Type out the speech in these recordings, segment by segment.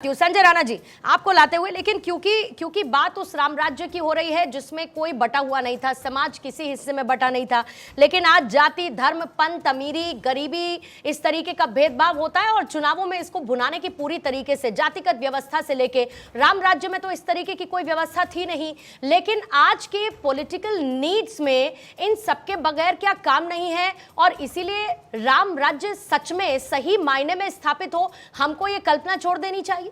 संजय राणा जी आपको लाते हुए, लेकिन क्योंकि बात उस राम राज्य की हो रही है जिसमें कोई बटा हुआ नहीं था, समाज किसी हिस्से में बटा नहीं था, लेकिन आज जाति, धर्म, पंथ, अमीरी, गरीबी, इस तरीके का भेदभाव होता है और चुनावों में इसको भुनाने की पूरी तरीके से जातिगत व्यवस्था से लेके राम राज्य में तो इस तरीके की कोई व्यवस्था थी नहीं। लेकिन आज के पॉलिटिकल नीड्स में इन सबके बगैर क्या काम नहीं है, और इसीलिए राम राज्य सच में सही मायने में स्थापित हो, हमको ये कल्पना छोड़ देनी चाहिए।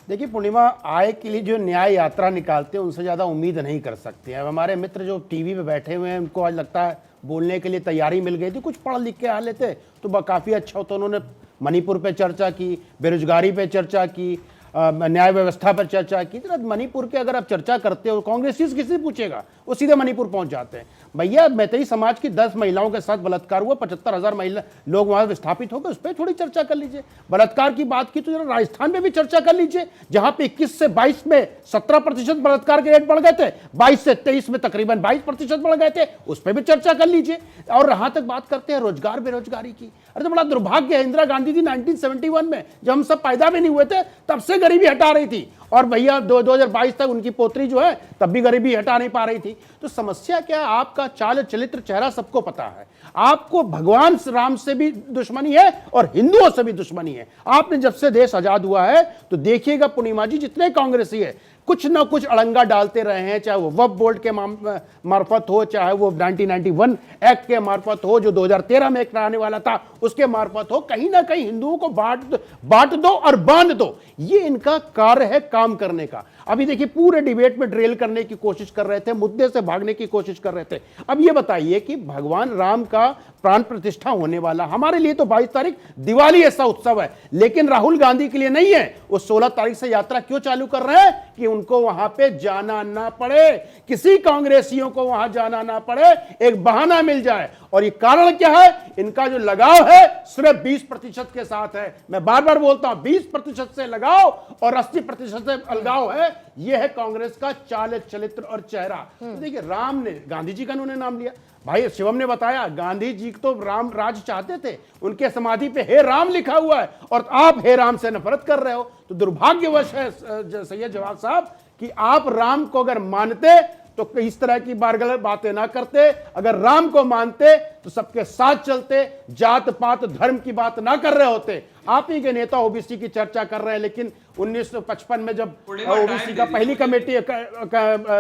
देखिए पूर्णिमा, आय के लिए जो न्याय यात्रा निकालते हैं उनसे ज़्यादा उम्मीद नहीं कर सकते हैं। अब हमारे मित्र जो टीवी पे बैठे हुए हैं उनको आज लगता है बोलने के लिए तैयारी मिल गई थी, कुछ पढ़ लिख के आ लेते तो काफ़ी अच्छा होता। उन्होंने मणिपुर पे चर्चा की, बेरोजगारी पे चर्चा की, न्याय व्यवस्था पर चर्चा की। तो मणिपुर के अगर आप चर्चा करते हो, कांग्रेसी किसी पूछेगा, वो सीधे मणिपुर पहुंच जाते हैं। भैया मैतेई समाज की 10 महिलाओं के साथ बलात्कार हुआ, 75,000 महिला लोग वहां विस्थापित हो गए, उस पर थोड़ी चर्चा कर लीजिए। बलात्कार की बात की तो जरा राजस्थान में भी चर्चा कर लीजिए, जहां पे 21 से 22 में 17% बलात्कार के रेट बढ़ गए थे, 22 से 23 में तकरीबन 22% बढ़ गए थे, उस पर भी चर्चा कर लीजिए। और रहां तक बात करते हैं रोजगार बेरोजगारी की, अरे तो बड़ा दुर्भाग्य है, इंदिरा गांधी जी 1971 में जब हम सब पैदा भी नहीं हुए थे तब से गरीबी हटा रही थी, और भैया 2022 तक उनकी पोत्री जो है तब भी गरीबी हटा नहीं पा रही थी। तो समस्या क्या है? आपका चाल चरित्र चेहरा सबको पता है। आपको भगवान राम से भी दुश्मनी है और हिंदुओं से भी दुश्मनी है। आपने जब से देश आजाद हुआ है तो देखिएगा पूर्णिमा जी, जितने कांग्रेसी है कुछ ना कुछ अड़ंगा डालते रहे हैं, चाहे वो वक्फ बोर्ड के मार्फत हो, चाहे वो 1991 एक्ट के मार्फत हो जो 2013 में एक आने वाला था उसके मार्फत हो। कहीं ना कहीं हिंदुओं को बांट दो और बांध दो, ये इनका कार्य है काम करने का। अभी देखिए पूरे डिबेट में ड्रिल करने की कोशिश कर रहे थे, मुद्दे से भागने की कोशिश कर रहे थे। अब ये बताइए कि भगवान राम का प्राण प्रतिष्ठा होने वाला, हमारे लिए तो 22 तारीख दिवाली ऐसा उत्सव है, लेकिन राहुल गांधी के लिए नहीं है। वो 16 तारीख से यात्रा क्यों चालू कर रहे हैं? कि उनको वहां पे जाना ना पड़े, किसी कांग्रेसियों को वहां जाना ना पड़े, एक बहाना मिल जाए। और ये कारण क्या है? इनका जो लगाव है सिर्फ 20% के साथ है। मैं बार बार बोलता हूं, 20% से लगाव और 80% से अलगाव है। यह है कांग्रेस का चाल चरित्र और चेहरा। तो देखिए, राम ने, गांधी जी का उन्होंने नाम लिया, भाई शिवम ने बताया गांधी जी तो राम राज चाहते थे, उनके समाधि पे हे राम लिखा हुआ है, और आप हे राम से नफरत कर रहे हो। तो दुर्भाग्यवश है सैयद जवाब साहब कि आप राम को अगर मानते तो इस तरह की गलत बातें ना करते। अगर राम को मानते तो सबके साथ चलते, जात पात धर्म की बात ना कर रहे होते। आप ही के नेता ओबीसी की चर्चा कर रहे हैं, लेकिन 1955 में जब ओबीसी का पहली कमेटी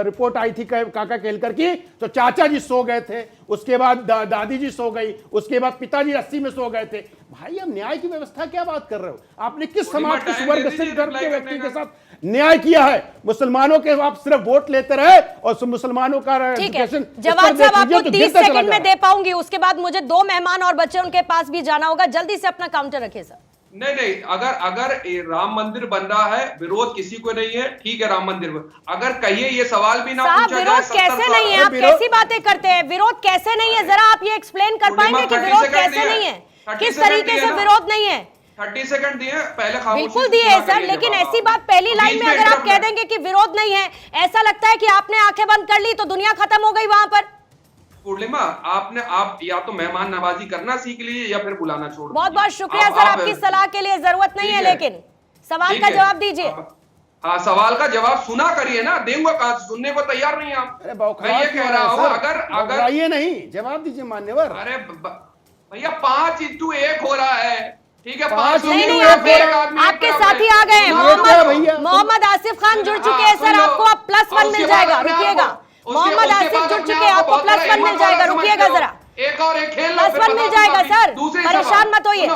रिपोर्ट आई थी काका केलकर की, तो चाचा जी सो गए थे, उसके बाद दादी जी सो गई, उसके बाद पिताजी 80 में सो गए थे। भाई अब न्याय की व्यवस्था क्या बात कर रहे हो? आपने किस समाज के वर्ग से धर्म के व्यक्ति के साथ न्याय किया है? मुसलमानों के आप सिर्फ वोट लेते रहे और मुसलमानों का एजुकेशन। जवाब साहब आपको 30 सेकंड में दे पाऊंगी, उसके बाद मुझे 2 मेहमान और बच्चे उनके पास भी जाना होगा। जल्दी से अपना काउंटर रखिए सर। नहीं, अगर राम मंदिर बन रहा है, विरोध किसी को नहीं है, ठीक है राम मंदिर। अगर कहिए ये सवाल भी ना पूछा जाए, विरोध कैसे नहीं है? आप कैसी बातें करते हैं? विरोध कैसे नहीं है, जरा आप ये एक्सप्लेन कर पाएंगे कि विरोध कैसे नहीं है, किस तरीके से विरोध नहीं है? 30 सेकंड दिए पहले, बिल्कुल दिए है सर, लेकिन ऐसी बात पहली लाइन में अगर आप कह देंगे कि विरोध नहीं है, ऐसा लगता है कि आपने आंखें बंद कर ली तो दुनिया खत्म हो गई वहां पर। पूर्णिमा, आप या तो मेहमान नवाजी करना सीख लीजिए या फिर बुलाना छोड़। बहुत बहुत शुक्रिया सर, आपकी सलाह के लिए जरूरत नहीं है, लेकिन सवाल का जवाब दीजिए। हाँ, सवाल का जवाब सुना करिए ना, देंगे कहां से? सुनने को तैयार नहीं आप। मैं ये कह रहा हूँ, अगर ये नहीं जवाब दीजिए मान्यवर। अरे भैया 5x1 हो रहा है, ठीक है? 5 नहीं, आपके साथी आ गए हैं। मोहम्मद आसिफ खान जुड़ चुके हैं सर, आपको अब +1 मिल जाएगा, रुकिएगा। मोहम्मद आसिफ जुड़ चुके हैं, आपको +1 मिल जाएगा, रुकिएगा जरा। एक और एक खेल +1 मिल जाएगा सर, परेशान मत होइए।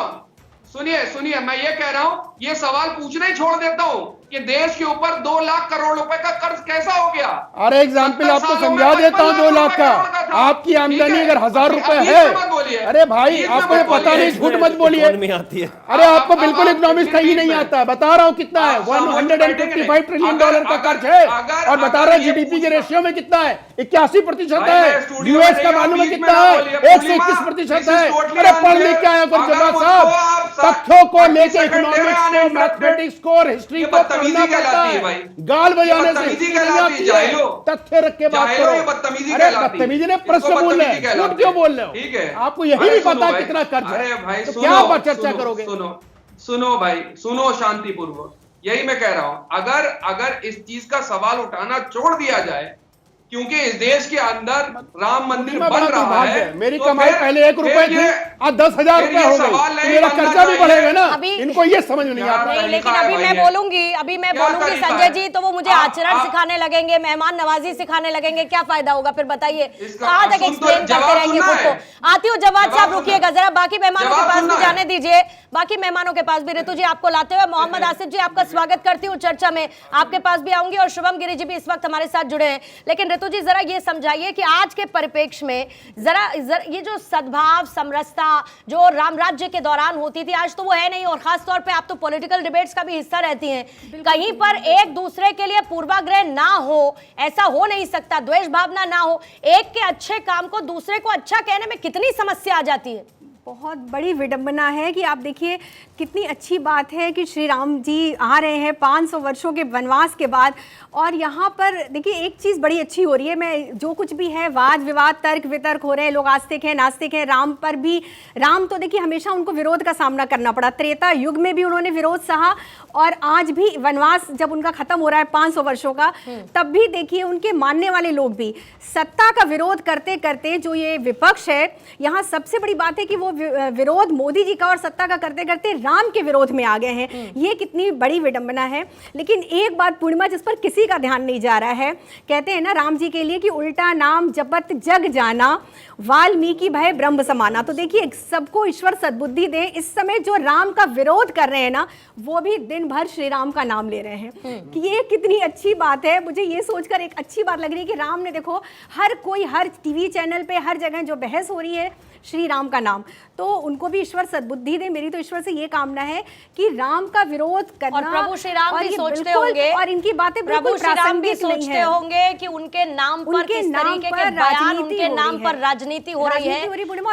सुनिए, मैं ये कह रहा हूँ, ये सवाल पूछना ही छोड़ देता हूँ कि देश के ऊपर 2 लाख करोड़ रुपए का कर्ज कैसा हो गया? अरे एग्जाम्पल आपको समझा देता हूँ। 2 लाख का आपकी आमदनी अगर 1000 रुपए है, अरे भाई आपको पता नहीं, झूठ मत बोलिए। अरे आपको बिल्कुल इकोनॉमिक्स का ही नहीं आता। बता रहा हूँ कितना है, $155 ट्रिलियन का कर्ज है, और बता रहा हूँ जीडीपी के रेशियो में कितना है, 81% है। यूएस का मालूम है कितना है, 121% है। अरे पढ़ लिख के आया करो जवाब साहब, तथ्यों को लेकर इकोनॉमिक्स को, मैथमेटिक्स को और हिस्ट्री को पढ़ना पड़ता है। गाल बजाने से तथ्य रख के बात करो। अरे बदतमीजी ने प्रश्न बोल रहे हैं, झूठ क्यों बोल रहे हो? ठीक है, आपको यही नहीं पता कितना कर्ज है, तो क्या चर्चा करोगे? सुनो भाई, सुनो शांतिपूर्वक। यही मैं कह रहा हूं, अगर इस चीज का सवाल उठाना छोड़ दिया जाए, क्योंकि इस देश के अंदर राम मंदिर बन रहा है, मेरी तो कमाई पहले 1 रुपए थी, आज 10,000 रुपए हो गई, तो मेरा कर्जा भी बढ़ेगा ना। इनको ये समझ नहीं आता। नहीं, लेकिन अभी मैं बोलूंगी संजय जी, तो वो मुझे आचरण सिखाने लगेंगे, मेहमान नवाजी सिखाने लगेंगे, क्या फायदा होगा फिर बताइए? कहाँ तक एक्सप्लेन करते रहेंगे खुद को? आती हूँ जवाब से, आप रुकिएगा जरा, बाकी मेहमानों के पास भी जाने दीजिए, बाकी मेहमानों के पास भी। ऋतु जी आपको लाते हुए मोहम्मद आसिफ जी आपका स्वागत करती हूँ चर्चा में, आपके पास भी आऊंगी, और शुभम गिरी जी भी इस वक्त हमारे साथ जुड़े हैं। लेकिन ऋतु जी जरा ये समझाइए कि आज के परिप्रेक्ष्य में जरा ये जो सद्भाव समरसता जो राम राज्य के दौरान होती थी, आज तो वो है नहीं, और खास तौर पे आप तो पॉलिटिकल डिबेट्स का भी हिस्सा रहती हैं, कहीं पर एक दूसरे के लिए पूर्वाग्रह ना हो, ऐसा हो नहीं सकता, द्वेष भावना ना हो, एक के अच्छे काम को दूसरे को अच्छा कहने में कितनी समस्या आ जाती है। बहुत बड़ी विडंबना है कि आप देखिए कितनी अच्छी बात है कि श्री राम जी आ रहे हैं 500 वर्षों के वनवास के बाद, और यहाँ पर देखिए एक चीज़ बड़ी अच्छी हो रही है। मैं जो कुछ भी है वाद विवाद तर्क वितर्क हो रहे हैं, लोग आस्तिक हैं नास्तिक हैं, राम पर भी, राम तो देखिए हमेशा उनको विरोध का सामना करना पड़ा, त्रेता युग में भी उन्होंने विरोध सहा, और आज भी वनवास जब उनका खत्म हो रहा है 500 वर्षों का, तब भी देखिए उनके मानने वाले लोग भी सत्ता का विरोध करते करते, जो ये विपक्ष है, यहाँ सबसे बड़ी बात है कि वो विरोध मोदी जी का और सत्ता का करते करते राम के विरोध में आ गए हैं। ये कितनी बड़ी विडंबना है। लेकिन एक बात पूर्णिमा जिस पर किसी का ध्यान नहीं जा रहा है, कहते हैं ना राम जी के लिए कि उल्टा नाम जपत जग जाना, वाल्मीकि भय ब्रह्म समाना। तो देखिए सबको ईश्वर सद्बुद्धि दे, इस समय जो राम का विरोध कर रहे हैं ना, वो भी दिन भर श्री राम का नाम ले रहे हैं कि ये कितनी अच्छी बात है। मुझे ये सोचकर एक अच्छी बात लग रही है कि राम ने, देखो हर कोई हर टीवी चैनल पे हर जगह जो बहस हो रही है श्री राम का नाम, तो उनको भी ईश्वर सद्बुद्धि दे। मेरी तो ईश्वर से ये कामना है कि राम का विरोध करना, और प्रभु श्री राम भी सोचते होंगे, और इनकी बातें प्रभु श्री राम भी सोचते होंगे कि उनके नाम पर किस तरीके के बयान, उनके नाम पर राजनीति हो रही है।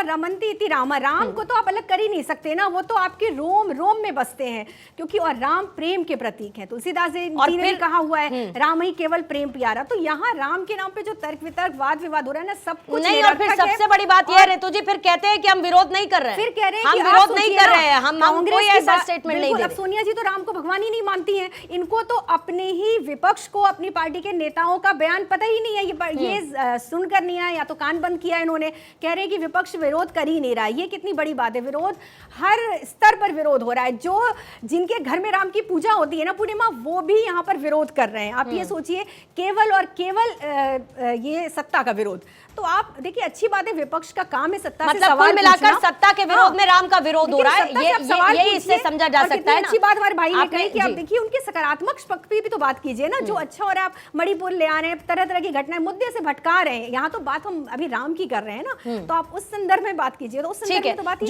रमन्ति इति राम, राम को तो आप अलग कर ही नहीं सकते ना, वो तो आपके रोम रोम में बसते हैं, क्योंकि और राम प्रेम के प्रतीक है। तुलसीदास जी ने कहा हुआ है राम ही केवल प्रेम प्यारा। तो यहाँ राम के नाम पे जो तर्क वितर्क वाद विवाद हो रहा है ना, सब कुछ नहीं। और फिर सबसे बड़ी बात यह है ऋतु जी, फिर कहते हैं कि हम विरोध नहीं कर रहे हैं, फिर कह रहे हैं हम कि विरोध नहीं कर रहे हैं, हम कोई ऐसा स्टेटमेंट नहीं दे रहे। अब सोनिया जी तो राम को भगवान ही नहीं मानती हैं, इनको तो अपने ही विपक्ष को, अपनी पार्टी के नेताओं का बयान पता ही नहीं है। ये सुनकर नहीं आया, या तो कान बंद किया इन्होंने, कह रहे हैं कि विपक्ष विरोध कर ही नहीं रहा है। ये कितनी बड़ी बात है, विरोध हर स्तर पर विरोध हो रहा है। जो जिनके घर में राम की पूजा होती है ना पूर्णिमा, वो भी यहाँ पर विरोध कर रहे हैं। आप ये सोचिए, केवल और केवल ये सत्ता का विरोध। तो आप देखिए अच्छी बात है, विपक्ष का काम है सत्ता से सवाल कुल मिलाकर सत्ता के विरोध में राम का विरोध हो रहा है, ये इससे समझा जा सकता है। अच्छी बात हमारे भाई ने कही कि आप देखिए उनके सकारात्मक पक्ष पे भी तो बात कीजिए ना, जो अच्छा हो रहा है। आप मणिपुर ले आ रहे हैं, तरह तरह की घटनाएं मुद्दे से भटका रहे हैं, यहाँ तो बात हम अभी राम की कर रहे हैं ना, तो आप उस संदर्भ में बात कीजिए, तो उस संदर्भ में तो बात